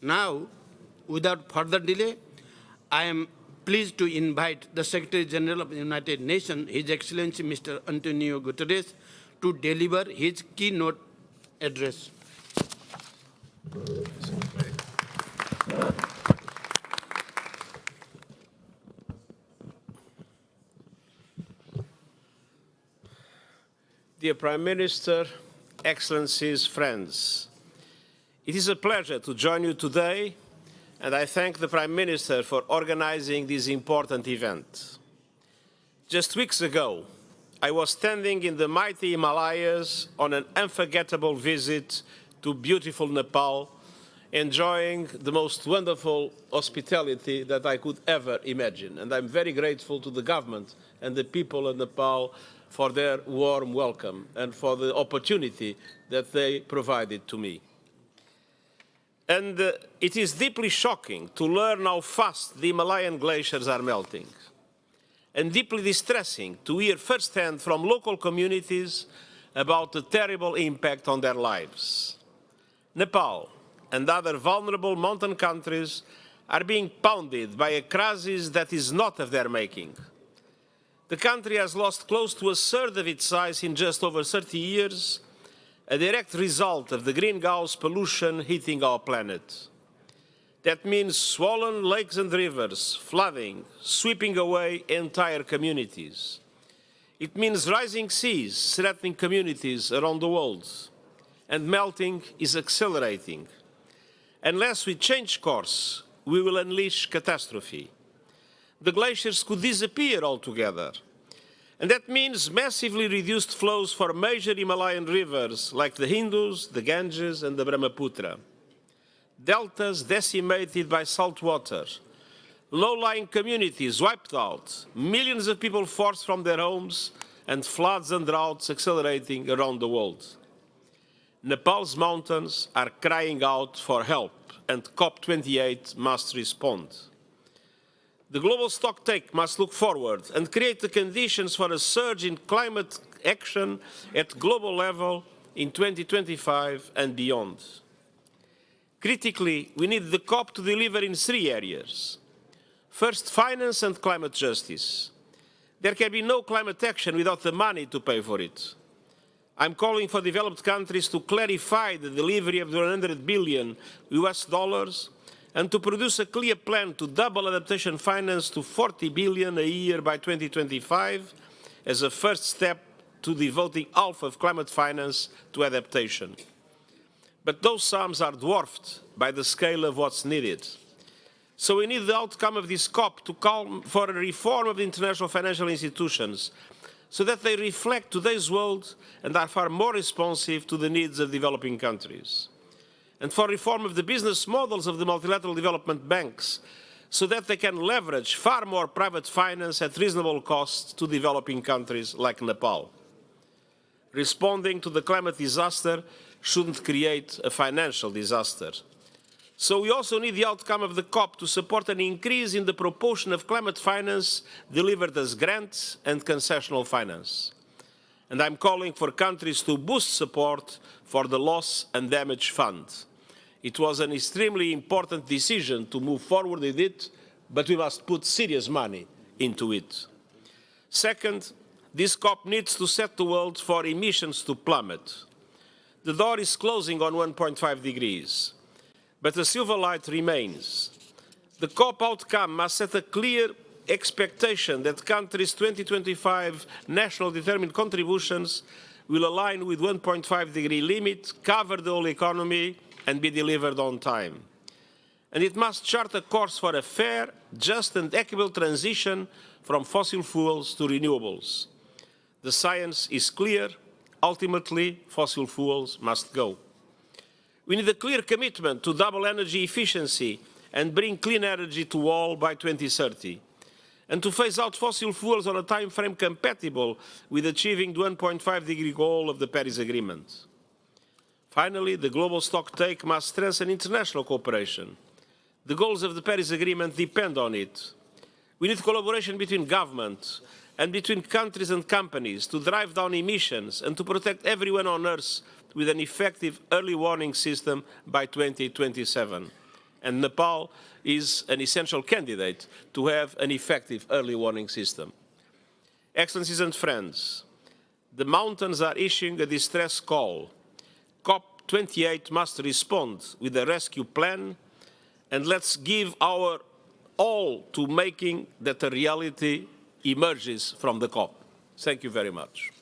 Now, without further delay, I am pleased to invite the Secretary General of the United Nations, His Excellency Mr. António Guterres, to deliver his keynote address. Dear Prime Minister, Excellencies, friends, it is a pleasure to join you today, and I thank the Prime Minister for organizing this important event. Just weeks ago, I was standing in the mighty Himalayas on an unforgettable visit to beautiful Nepal, enjoying the most wonderful hospitality that I could ever imagine. And I'm very grateful to the government and the people of Nepal for their warm welcome and for the opportunity that they provided to me. And it is deeply shocking to learn how fast the Himalayan glaciers are melting, and deeply distressing to hear firsthand from local communities about the terrible impact on their lives. Nepal and other vulnerable mountain countries are being pounded by a crisis that is not of their making. The country has lost close to a third of its size in just over 30 years, a direct result of the greenhouse pollution hitting our planet. That means swollen lakes and rivers, flooding, sweeping away entire communities. It means rising seas threatening communities around the world, and melting is accelerating. Unless we change course, we will unleash catastrophe. The glaciers could disappear altogether. And that means massively reduced flows for major Himalayan rivers like the Indus, the Ganges, and the Brahmaputra. Deltas decimated by salt water, low-lying communities wiped out, millions of people forced from their homes, and floods and droughts accelerating around the world. Nepal's mountains are crying out for help, and COP28 must respond. The global stocktake must look forward and create the conditions for a surge in climate action at global level in 2025 and beyond. Critically, we need the COP to deliver in three areas. First, finance and climate justice. There can be no climate action without the money to pay for it. I'm calling for developed countries to clarify the delivery of the $100 billion and to produce a clear plan to double adaptation finance to $40 billion a year by 2025 as a first step to devoting half of climate finance to adaptation. But those sums are dwarfed by the scale of what's needed. So we need the outcome of this COP to call for a reform of the international financial institutions so that they reflect today's world and are far more responsive to the needs of developing countries. And for reform of the business models of the multilateral development banks so that they can leverage far more private finance at reasonable costs to developing countries like Nepal. Responding to the climate disaster shouldn't create a financial disaster. So we also need the outcome of the COP to support an increase in the proportion of climate finance delivered as grants and concessional finance. And I'm calling for countries to boost support for the Loss and Damage Fund. It was an extremely important decision to move forward with it, but we must put serious money into it. Second, this COP needs to set the world for emissions to plummet. The door is closing on 1.5 degrees, but the silver light remains. The COP outcome must set a clear expectation that countries' 2025 national determined contributions will align with 1.5 degree limit, cover the whole economy, and be delivered on time. And it must chart a course for a fair, just and equitable transition from fossil fuels to renewables. The science is clear. Ultimately, fossil fuels must go. We need a clear commitment to double energy efficiency and bring clean energy to all by 2030, and to phase out fossil fuels on a time frame compatible with achieving the 1.5 degree goal of the Paris Agreement. Finally, the global stocktake must strengthen international cooperation. The goals of the Paris Agreement depend on it. We need collaboration between governments and between countries and companies to drive down emissions and to protect everyone on Earth with an effective early warning system by 2027. and Nepal is an essential candidate to have an effective early warning system. Excellencies and friends, the mountains are issuing a distress call. COP28 must respond with a rescue plan, and let's give our all to making that a reality emerges from the COP. Thank you very much.